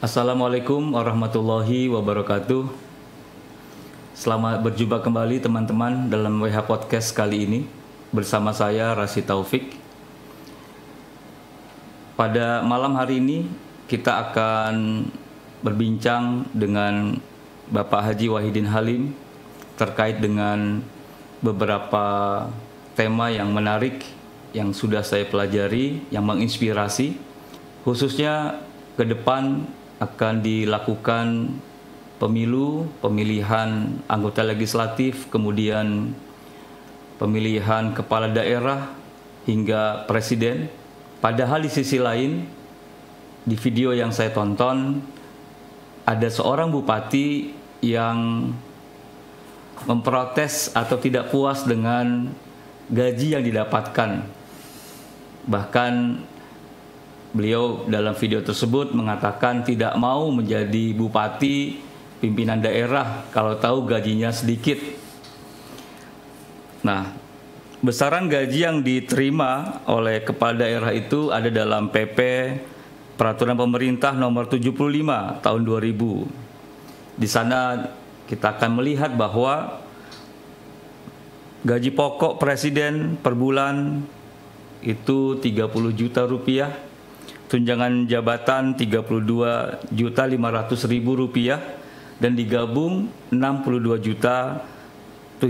Assalamualaikum warahmatullahi wabarakatuh. Selamat berjumpa kembali teman-teman dalam WH Podcast kali ini bersama saya Rasid Taufik. Pada malam hari ini kita akan berbincang dengan Bapak Haji Wahidin Halim terkait dengan beberapa tema yang menarik yang sudah saya pelajari, yang menginspirasi, khususnya ke depan akan dilakukan pemilihan anggota legislatif, kemudian pemilihan kepala daerah hingga presiden. Padahal di sisi lain, di video yang saya tonton, ada seorang bupati yang memprotes atau tidak puas dengan gaji yang didapatkan. Bahkan beliau dalam video tersebut mengatakan tidak mau menjadi bupati pimpinan daerah kalau tahu gajinya sedikit. Nah, besaran gaji yang diterima oleh kepala daerah itu ada dalam PP Peraturan Pemerintah Nomor 75 Tahun 2000. Di sana kita akan melihat bahwa gaji pokok presiden per bulan itu 30 juta rupiah. Tunjangan jabatan 32.500.000 rupiah dan digabung 62.740.000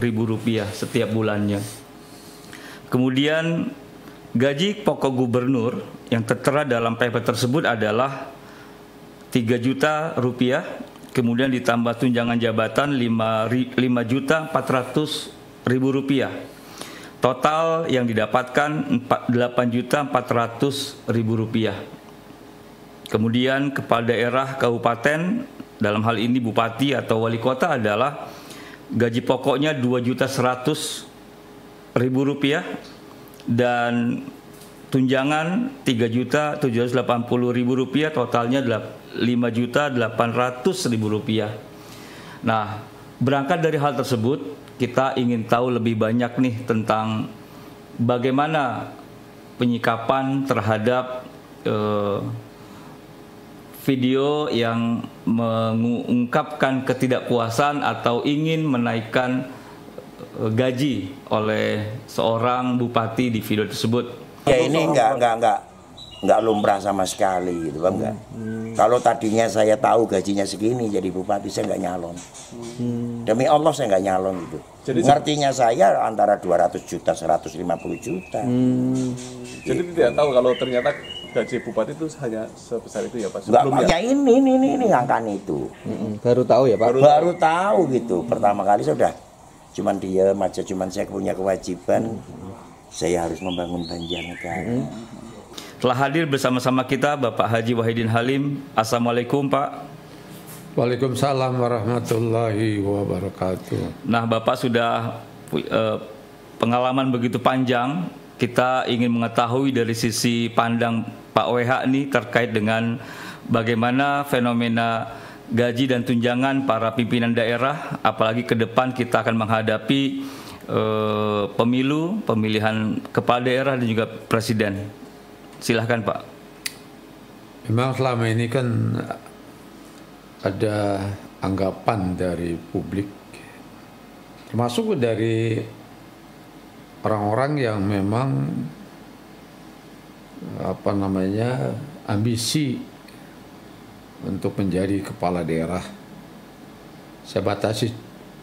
rupiah setiap bulannya. Kemudian gaji pokok gubernur yang tertera dalam PP tersebut adalah 3 juta rupiah, kemudian ditambah tunjangan jabatan 5.400.000 rupiah. Total yang didapatkan 8.400.000 rupiah. Kemudian kepala daerah kabupaten, dalam hal ini bupati atau wali kota, adalah gaji pokoknya 2.100.000 rupiah dan tunjangan 3.780.000 rupiah, totalnya 5.800.000 rupiah. Nah, berangkat dari hal tersebut, kita ingin tahu lebih banyak nih tentang bagaimana penyikapan terhadap video yang mengungkapkan ketidakpuasan atau ingin menaikkan gaji oleh seorang bupati di video tersebut. Ya ini enggak lumrah sama sekali gitu Bang, enggak. Kalau tadinya saya tahu gajinya segini jadi bupati, saya enggak nyalon. Demi Allah saya enggak nyalon gitu. Jadi ngertinya saya antara 200 juta 150 juta. Jadi tidak tahu kalau ternyata gaji bupati itu hanya sebesar itu ya Pak? Sebelumnya? Ya ini angkaan itu. Baru tahu ya Pak? Baru tahu gitu. Pertama kali saya udah cuman diam aja, cuman saya punya kewajiban. Saya harus membangun Banjarnegara. Telah hadir bersama-sama kita Bapak Haji Wahidin Halim. Assalamualaikum Pak. Waalaikumsalam warahmatullahi wabarakatuh. Nah, Bapak sudah pengalaman begitu panjang. Kita ingin mengetahui dari sisi pandang Pak WH nih terkait dengan bagaimana fenomena gaji dan tunjangan para pimpinan daerah, apalagi ke depan kita akan menghadapi pemilihan kepala daerah dan juga presiden. Silahkan Pak. Memang selama ini kan ada anggapan dari publik, termasuk dari orang-orang yang memang ambisi untuk menjadi kepala daerah. Saya batasi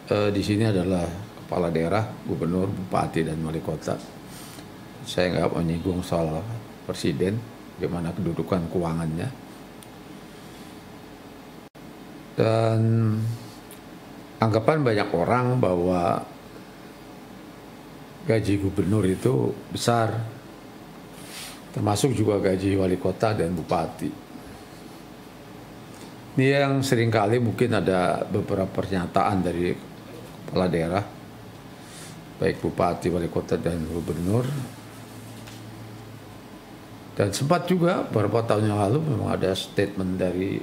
di sini adalah kepala daerah, gubernur, bupati, dan wali kota. Saya nggak menyinggung soal presiden, bagaimana kedudukan keuangannya. Dan anggapan banyak orang bahwa gaji gubernur itu besar, termasuk juga gaji wali kota dan bupati. Ini yang seringkali mungkin ada beberapa pernyataan dari kepala daerah, baik bupati, wali kota, dan gubernur. Dan sempat juga beberapa tahun yang lalu memang ada statement dari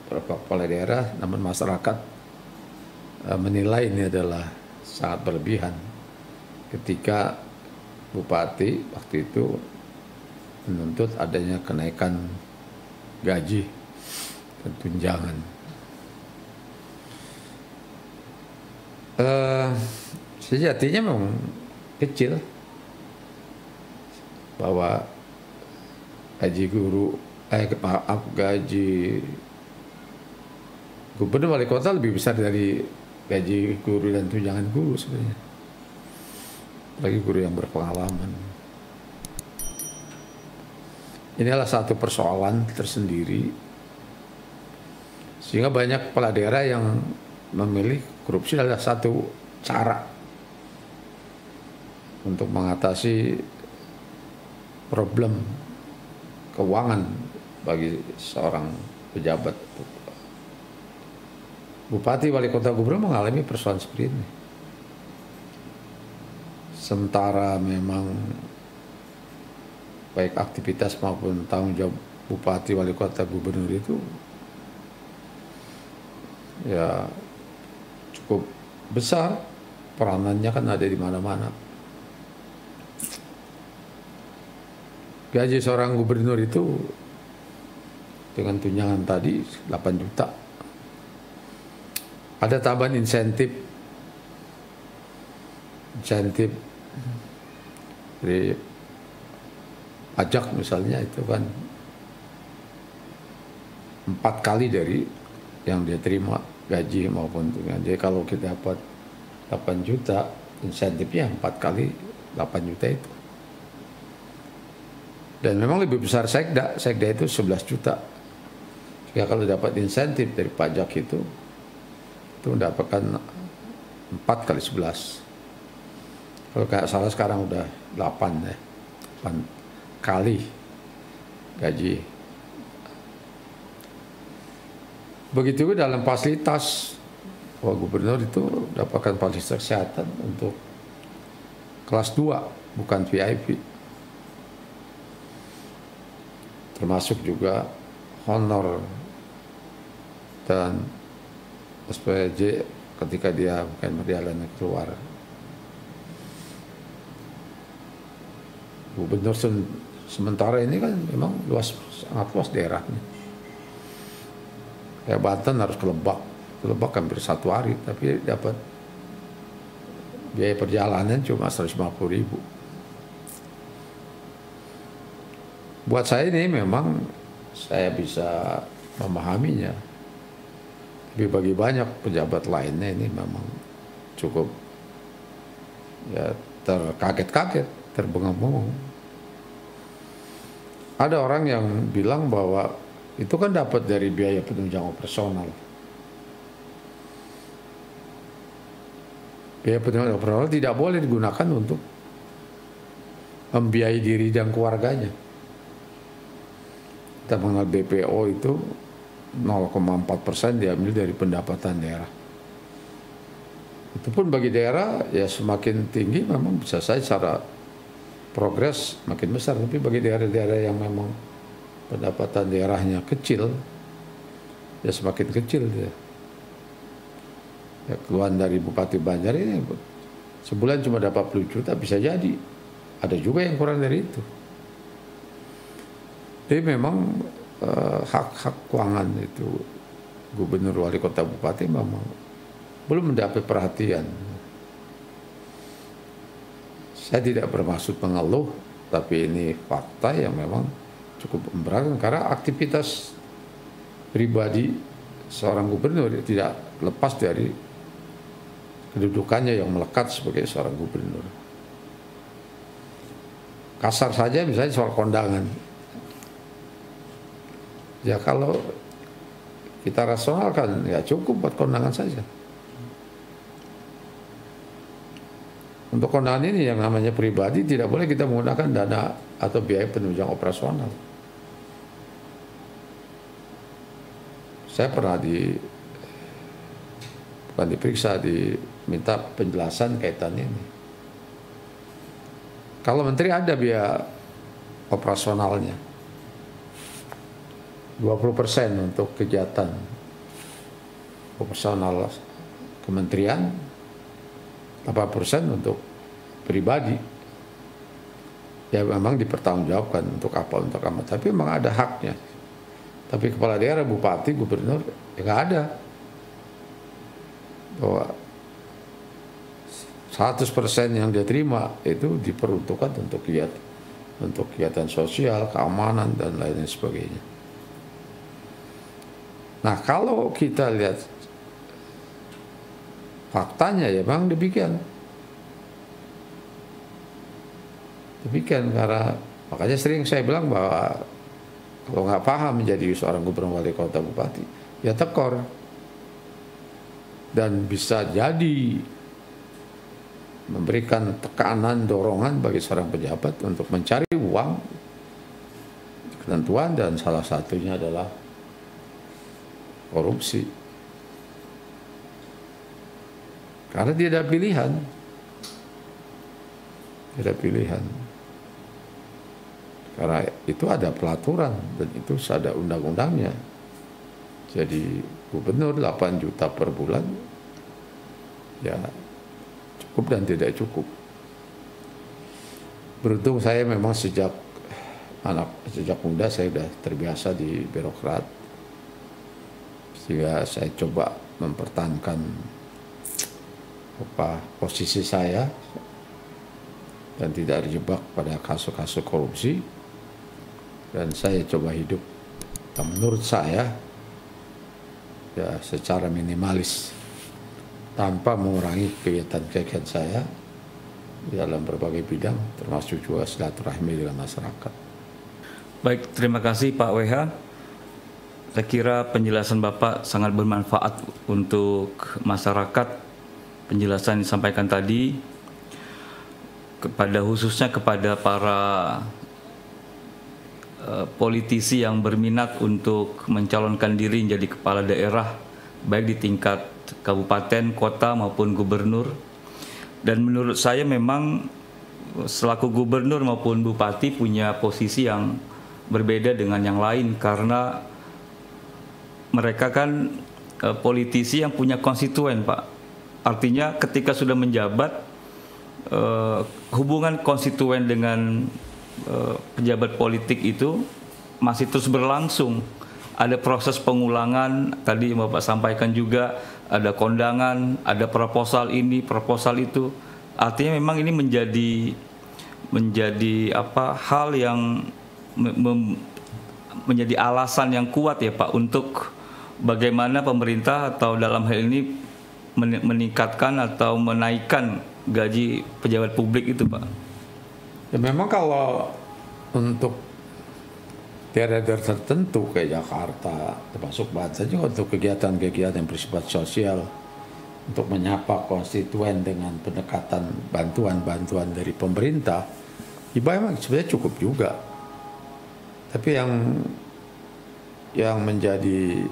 beberapa kepala daerah, namun masyarakat menilai ini adalah sangat berlebihan ketika bupati waktu itu menuntut adanya kenaikan gaji dan tunjangan. Sejatinya memang kecil bahwa gaji guru, gaji gubernur wali kota lebih besar dari gaji guru dan tunjangan guru sebenarnya. Lagi guru yang berpengalaman. Inilah satu persoalan tersendiri sehingga banyak kepala daerah yang memilih korupsi adalah satu cara untuk mengatasi problem keuangan bagi seorang pejabat. Bupati, wali kota, gubernur mengalami persoalan seperti ini. Sementara memang baik aktivitas maupun tanggung jawab bupati, wali kota, gubernur itu ya cukup besar, peranannya kan ada di mana-mana. Gaji seorang gubernur itu dengan tunjangan tadi 8 juta. Ada tambahan insentif dari pajak misalnya itu kan 4 kali dari yang dia terima gaji maupun tunjangan. Jadi kalau kita dapat 8 juta, insentifnya 4 kali 8 juta itu. Dan memang lebih besar sekda itu 11 juta. Jika kalau dapat insentif dari pajak itu mendapatkan 4 kali 11. Kalau kayak salah sekarang udah 8 ya. 8 kali gaji. Begitu juga dalam fasilitas. Wah, gubernur itu dapatkan fasilitas kesehatan untuk kelas 2, bukan VIP. Termasuk juga honor dan SPJ ketika dia bukan perjalanan keluar. Gubernur sementara ini kan memang sangat luas daerahnya. Kayak Banten harus ke Lebak. Ke Lebak hampir 1 hari, tapi dapat biaya perjalanan cuma 150.000. Buat saya ini memang saya bisa memahaminya. Tapi bagi banyak pejabat lainnya ini memang cukup ya terkaget-kaget, terbengong-bengong. Ada orang yang bilang bahwa itu kan dapat dari biaya penunjang operasional. Biaya penunjang operasional tidak boleh digunakan untuk membiayai diri dan keluarganya. Kita mengenal BPO itu 0,4% diambil dari pendapatan daerah. Itu pun bagi daerah ya semakin tinggi memang bisa saja secara progres makin besar, tapi bagi daerah-daerah yang memang pendapatan daerahnya kecil ya semakin kecil dia. Ya, keluhan dari Bupati Banjar ini sebulan cuma dapat 40 juta bisa jadi. Ada juga yang kurang dari itu. Jadi memang hak-hak keuangan itu gubernur, wali kota, bupati memang belum mendapat perhatian. Saya tidak bermaksud mengeluh, tapi ini fakta yang memang cukup memberatkan karena aktivitas pribadi seorang gubernur tidak lepas dari kedudukannya yang melekat sebagai seorang gubernur. Kasar saja misalnya soal kondangan. Ya kalau kita rasionalkan ya cukup buat kondangan saja. Untuk kondangan ini yang namanya pribadi tidak boleh kita menggunakan dana atau biaya penunjang operasional. Saya pernah bukan diperiksa, diminta penjelasan kaitan ini. Kalau menteri ada biaya operasionalnya 20% untuk kegiatan operasional kementerian, 80% untuk pribadi. ya memang dipertanggungjawabkan untuk apa, tapi memang ada haknya. Tapi kepala daerah, bupati, gubernur ya nggak ada, bahwa 100% yang dia terima itu diperuntukkan untuk kegiatan sosial, keamanan dan lain sebagainya. Nah, kalau kita lihat faktanya ya memang demikian. Karena makanya sering saya bilang bahwa kalau nggak paham menjadi seorang gubernur, wali kota, bupati, ya tekor. Dan bisa jadi memberikan tekanan, dorongan bagi seorang pejabat untuk mencari uang, ketentuan, dan salah satunya adalah korupsi. Karena tidak pilihan. Karena itu ada pelaturan dan itu ada undang-undangnya. Jadi gubernur 8 juta per bulan ya cukup dan tidak cukup. Beruntung saya memang sejak muda saya sudah terbiasa di birokrat, sehingga saya coba mempertahankan posisi saya dan tidak terjebak pada kasus-kasus korupsi. Dan saya coba hidup yang menurut saya ya secara minimalis, tanpa mengurangi kegiatan saya dalam berbagai bidang, termasuk juga silaturahmi dengan masyarakat. Baik, terima kasih Pak WH. Saya kira penjelasan Bapak sangat bermanfaat untuk masyarakat. Penjelasan yang disampaikan tadi khususnya kepada para politisi yang berminat untuk mencalonkan diri menjadi kepala daerah, baik di tingkat kabupaten, kota maupun gubernur. Dan menurut saya memang selaku gubernur maupun bupati punya posisi yang berbeda dengan yang lain, karena mereka kan politisi yang punya konstituen, Pak. Artinya ketika sudah menjabat, hubungan konstituen dengan pejabat politik itu masih terus berlangsung. Ada proses pengulangan, tadi Bapak sampaikan juga, ada kondangan, ada proposal ini, proposal itu. Artinya memang ini menjadi hal yang menjadi alasan yang kuat ya Pak, untuk bagaimana pemerintah atau dalam hal ini meningkatkan atau menaikkan gaji pejabat publik itu Pak. Ya memang kalau untuk daerah-daerah tertentu kayak Jakarta, termasuk Banten juga, untuk kegiatan-kegiatan yang bersifat sosial, untuk menyapa konstituen dengan pendekatan bantuan dari pemerintah, memang sebenarnya cukup juga. Tapi yang menjadi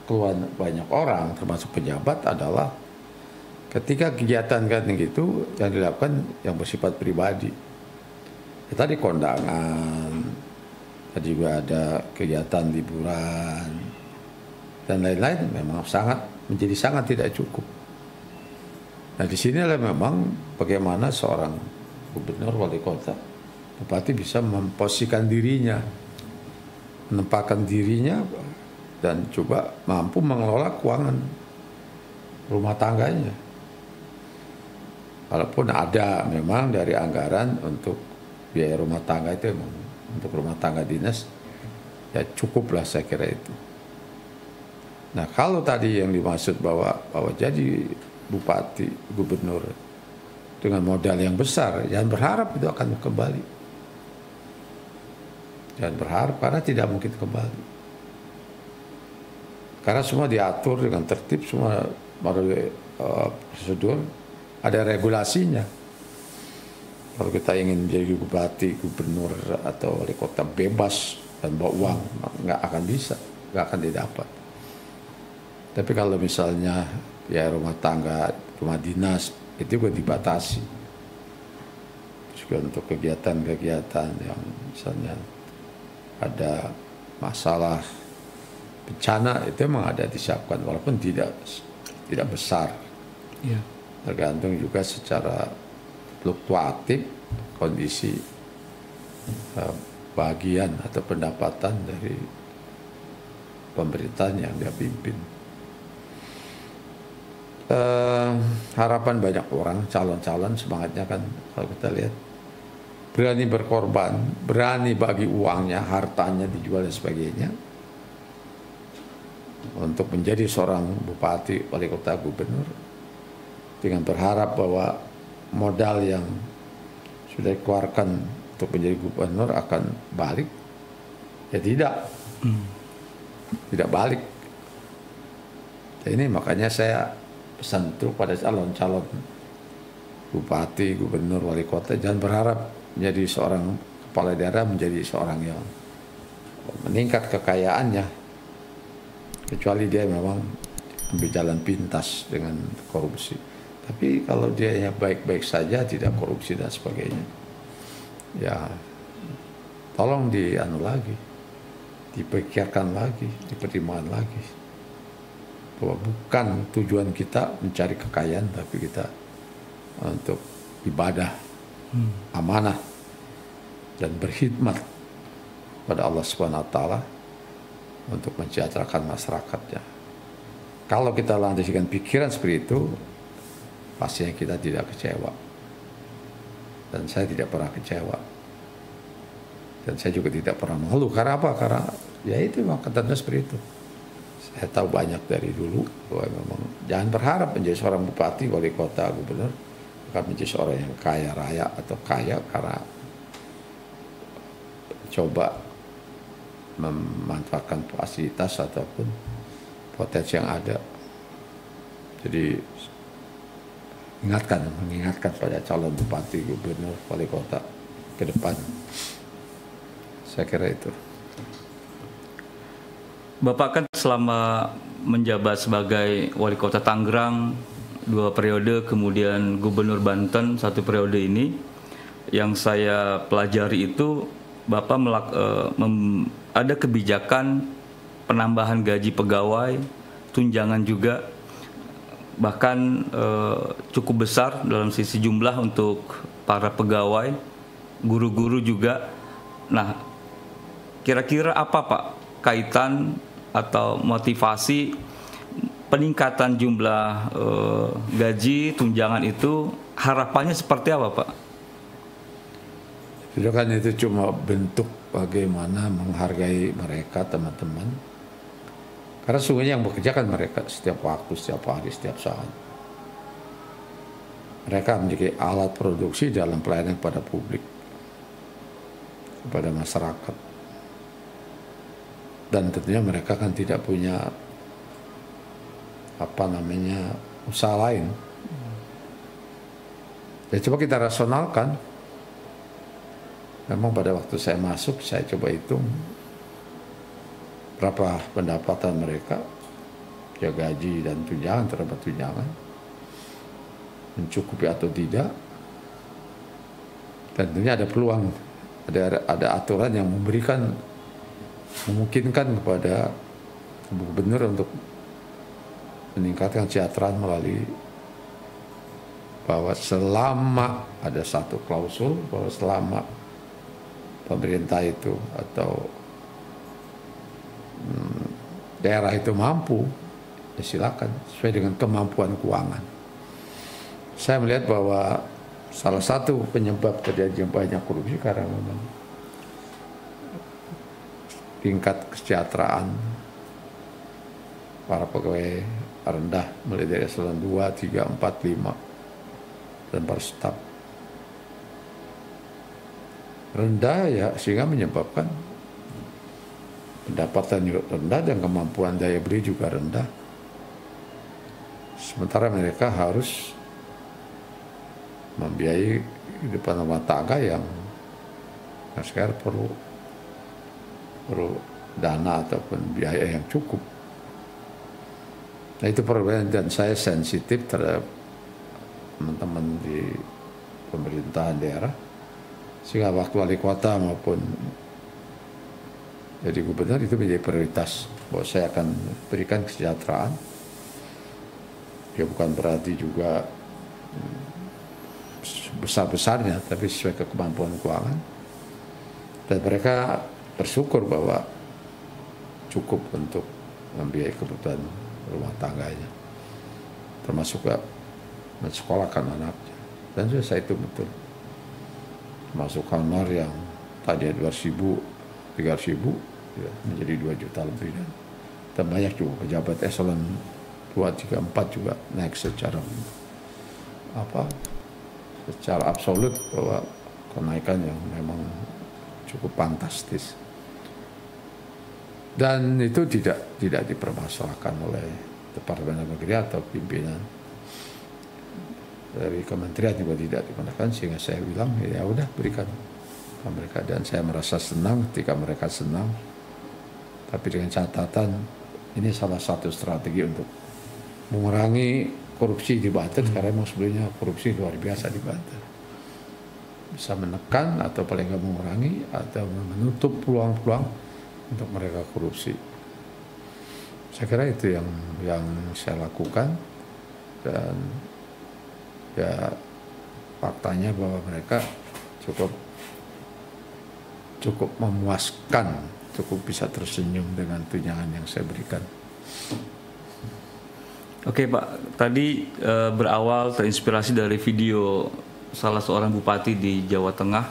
keluhan banyak orang, termasuk pejabat, adalah ketika kegiatan gitu yang dilakukan yang bersifat pribadi. Ya, tadi kondangan, tadi juga ada kegiatan liburan dan lain-lain, memang menjadi sangat tidak cukup. Nah, di sinilah memang bagaimana seorang gubernur, wali kota, bupati bisa memposisikan dirinya, menempatkan dirinya, dan coba mampu mengelola keuangan rumah tangganya. Walaupun ada memang dari anggaran untuk biaya rumah tangga itu, memang untuk rumah tangga dinas ya cukuplah, saya kira itu. Nah, kalau tadi yang dimaksud bahwa jadi bupati, gubernur dengan modal yang besar, jangan berharap itu akan kembali. Jangan berharap, karena tidak mungkin kembali. Karena semua diatur dengan tertib, semua melalui prosedur, ada regulasinya. Kalau kita ingin menjadi bupati, gubernur atau wali kota bebas dan bawa uang, nggak akan bisa, nggak akan didapat. Tapi kalau misalnya ya rumah tangga, rumah dinas, itu juga dibatasi. Juga untuk kegiatan-kegiatan yang misalnya ada masalah bencana, itu memang ada disiapkan, walaupun tidak besar. Yeah. Tergantung juga secara fluktuatif kondisi bagian atau pendapatan dari pemerintahan yang dia pimpin. Harapan banyak orang, calon-calon semangatnya kan kalau kita lihat berani berkorban, berani bagi uangnya, hartanya dijual dan sebagainya untuk menjadi seorang bupati, wali kota, gubernur, dengan berharap bahwa modal yang sudah dikeluarkan untuk menjadi gubernur akan balik. Ya tidak balik. Ini makanya saya pesan terus pada calon-calon bupati, gubernur, wali kota, jangan berharap menjadi seorang kepala daerah menjadi seorang yang meningkat kekayaannya, kecuali dia memang ambil jalan pintas dengan korupsi. Tapi kalau dia baik-baik saja, tidak korupsi dan sebagainya, ya tolong dipikirkan lagi, dipertimbangkan lagi bahwa bukan tujuan kita mencari kekayaan, tapi kita untuk ibadah, amanah, dan berkhidmat pada Allah Subhanahu wa Ta'ala untuk mensejahterakan masyarakatnya. Kalau kita landaskan pikiran seperti itu, pastinya kita tidak kecewa. Dan saya tidak pernah kecewa. Dan saya juga tidak pernah mengeluh. Karena apa? Karena ya itu memang ketentuan seperti itu. Saya tahu banyak dari dulu bahwa memang jangan berharap menjadi seorang bupati, wali kota, gubernur akan menjadi seorang yang kaya raya atau kaya karena coba memanfaatkan fasilitas ataupun potensi yang ada. Jadi mengingatkan pada calon bupati, gubernur, wali kota ke depan. Saya kira itu. Bapak kan selama menjabat sebagai wali kota Tangerang 2 periode, kemudian gubernur Banten 1 periode ini, yang saya pelajari itu Bapak ada kebijakan penambahan gaji pegawai, tunjangan juga, bahkan cukup besar dalam sisi jumlah untuk para pegawai, guru-guru juga. Nah, kira-kira apa Pak kaitan atau motivasi peningkatan jumlah gaji, tunjangan itu, harapannya seperti apa Pak? Itu kan itu cuma bentuk bagaimana menghargai mereka, teman-teman. Karena sungguhnya yang bekerja kan mereka setiap waktu, setiap hari, setiap saat. Mereka menjadi alat produksi dalam pelayanan kepada publik, kepada masyarakat. Dan tentunya mereka kan tidak punya usaha lain. Ya coba kita rasionalkan. Memang pada waktu saya masuk, saya coba hitung berapa pendapatan mereka, ya gaji dan tunjangan, terdapat tunjangan, mencukupi atau tidak. Dan tentunya ada peluang, ada aturan yang memungkinkan kepada gubernur untuk meningkatkan kesejahteraan melalui bahwa selama ada satu klausul bahwa selama pemerintah itu atau daerah itu mampu, ya silakan sesuai dengan kemampuan keuangan. Saya melihat bahwa salah satu penyebab terjadinya banyak korupsi karena memang tingkat kesejahteraan para pegawai rendah, mulai dari eselon 2, 3, 4, 5 dan para staf rendah, ya sehingga menyebabkan pendapatan juga rendah dan kemampuan daya beli juga rendah. Sementara mereka harus membiayai kehidupan rumah tangga yang sekarang perlu dana ataupun biaya yang cukup. Nah itu perbedaan, dan saya sensitif terhadap teman-teman di pemerintahan daerah, sehingga waktu wali kota maupun jadi gubernur itu menjadi prioritas bahwa saya akan berikan kesejahteraan. Ya bukan berarti juga besar-besarnya, tapi sesuai ke kemampuan keuangan. Dan mereka bersyukur bahwa cukup untuk membiayai kebutuhan rumah tangganya, termasuk mensekolahkan anaknya. Dan saya itu betul, masuk honor yang tadi 200.000, 300.000 ya, menjadi 2 juta lebih, dan banyak juga pejabat eselon 2, 3, 4 juga naik secara absolut, bahwa kenaikan yang memang cukup fantastis. Dan itu tidak dipermasalahkan oleh Departemen Dalam Negeri atau pimpinan dari kementerian juga tidak dipermasalahkan, sehingga saya bilang ya udah berikan ke mereka, dan saya merasa senang ketika mereka senang. Tapi dengan catatan ini salah satu strategi untuk mengurangi korupsi di Banten, karena memang sebelumnya korupsi luar biasa di Banten. Bisa menekan atau paling nggak mengurangi atau menutup peluang-peluang untuk mereka korupsi. Saya kira itu yang saya lakukan, dan ya faktanya bahwa mereka cukup memuaskan, cukup bisa tersenyum dengan tunjangan yang saya berikan. Oke Pak, tadi berawal terinspirasi dari video salah seorang bupati di Jawa Tengah.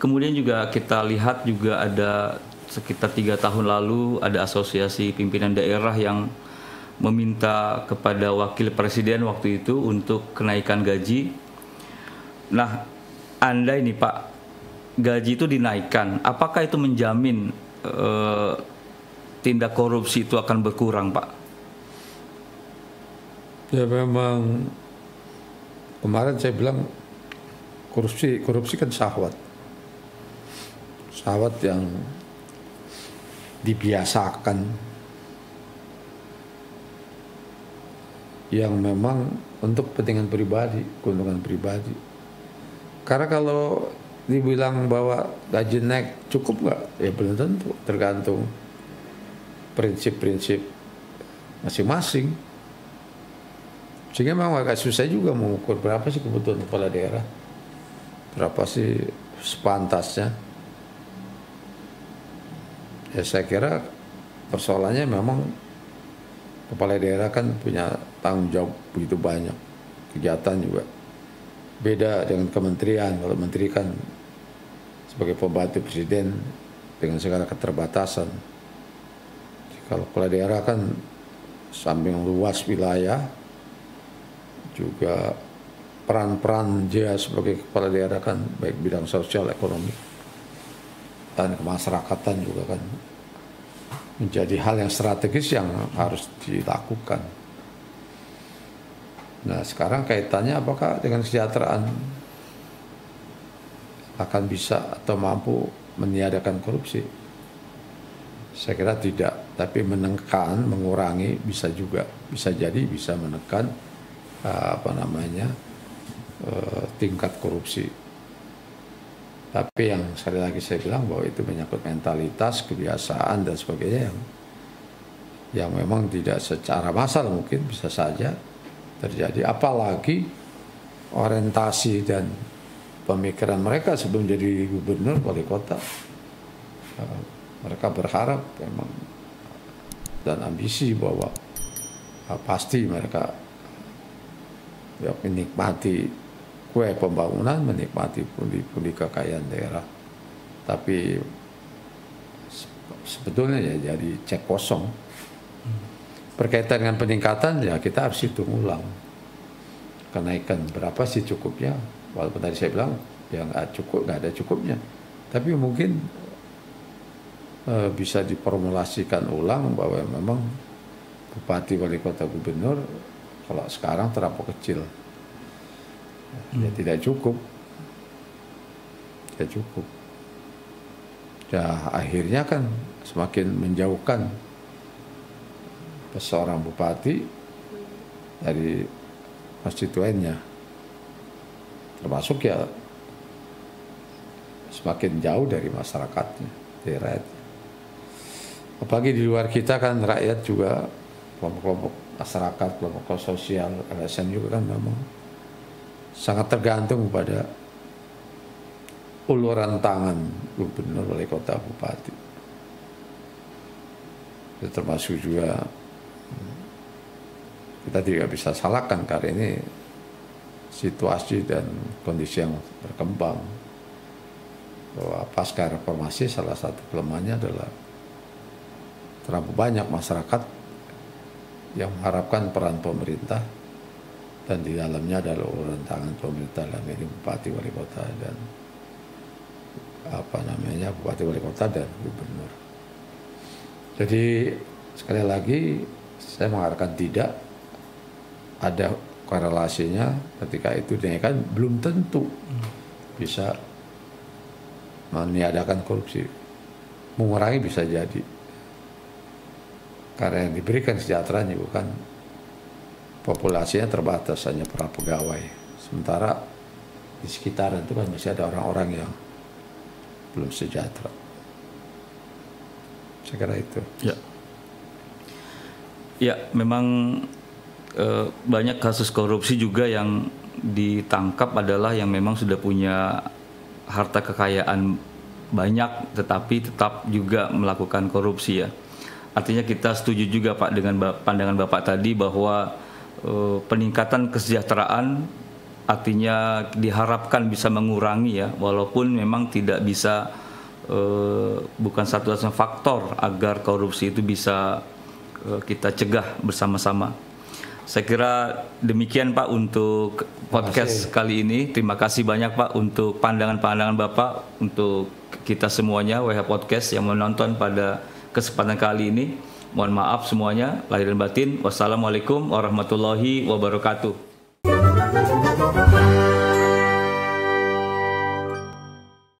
Kemudian juga kita lihat juga ada sekitar 3 tahun lalu ada asosiasi pimpinan daerah yang meminta kepada wakil presiden waktu itu untuk kenaikan gaji. Nah, Anda ini Pak, gaji itu dinaikkan, apakah itu menjamin tindak korupsi itu akan berkurang Pak? Ya memang kemarin saya bilang korupsi kan syahwat yang dibiasakan, yang memang untuk kepentingan pribadi, keuntungan pribadi. Karena kalau dibilang bahwa gaji naik cukup nggak? Ya belum tentu, tergantung prinsip-prinsip masing-masing. Sehingga memang agak susah juga mengukur berapa sih kebutuhan kepala daerah, berapa sih sepantasnya. Ya saya kira persoalannya memang kepala daerah kan punya tanggung jawab begitu banyak, kegiatan juga. Beda dengan kementerian, kalau menteri kan sebagai pembantu presiden dengan segala keterbatasan. Kalau kepala daerah kan samping luas wilayah, juga peran-peran dia sebagai kepala daerah kan baik bidang sosial, ekonomi, dan kemasyarakatan juga kan menjadi hal yang strategis yang harus dilakukan. Nah sekarang kaitannya apakah dengan kesejahteraan akan bisa atau mampu meniadakan korupsi? Saya kira tidak, tapi menekan, mengurangi bisa juga, bisa jadi bisa menekan tingkat korupsi. Tapi yang sekali lagi saya bilang bahwa itu menyangkut mentalitas, kebiasaan dan sebagainya yang memang tidak secara massal mungkin bisa saja terjadi. Apalagi orientasi dan pemikiran mereka sebelum jadi gubernur, wali kota, mereka berharap memang dan ambisi bahwa pasti mereka menikmati kue pembangunan, menikmati pundi-pundi kekayaan daerah. Tapi sebetulnya ya jadi cek kosong. Berkaitan dengan peningkatan ya kita harus hitung ulang. Kenaikan berapa sih cukupnya? Walaupun tadi saya bilang ya nggak cukup, nggak ada cukupnya. Tapi mungkin bisa diformulasikan ulang bahwa memang bupati, wali kota, gubernur kalau sekarang terlampau kecil. Ya tidak cukup. Tidak cukup. Ya akhirnya kan semakin menjauhkan seorang bupati dari konstituennya. Termasuk ya semakin jauh dari masyarakatnya, dari rakyatnya. Apalagi di luar kita kan rakyat juga, kelompok-kelompok masyarakat, kelompok sosial, LSM juga kan memang sangat tergantung pada uluran tangan gubernur, wali kota, bupati. Itu termasuk juga kita tidak bisa salahkan karena ini situasi dan kondisi yang berkembang. Bahwa pasca reformasi salah satu kelemahannya adalah terlalu banyak masyarakat yang mengharapkan peran pemerintah, dan di dalamnya adalah uluran tangan pemerintah dalam ini bupati, wali kota, dan bupati, wali kota, dan gubernur. Jadi sekali lagi saya mengharapkan tidak ada korelasinya ketika itu dinaikkan, belum tentu bisa meniadakan korupsi. Mengurangi bisa jadi, karena yang diberikan kesejahteraan bukan populasinya terbatas, hanya para pegawai. Sementara di sekitaran itu kan masih ada orang-orang yang belum sejahtera. Saya kira itu. Ya, memang banyak kasus korupsi juga yang ditangkap adalah yang memang sudah punya harta kekayaan banyak, tetapi tetap juga melakukan korupsi ya. Artinya kita setuju juga Pak dengan pandangan Bapak tadi bahwa peningkatan kesejahteraan artinya diharapkan bisa mengurangi ya, walaupun memang tidak bisa bukan satu-satunya faktor agar korupsi itu bisa kita cegah bersama-sama. Saya kira demikian Pak untuk podcast kali ini. Terima kasih banyak Pak untuk pandangan-pandangan Bapak untuk kita semuanya WH Podcast yang menonton pada kesempatan kali ini. Mohon maaf semuanya lahir dan batin. Wassalamualaikum warahmatullahi wabarakatuh.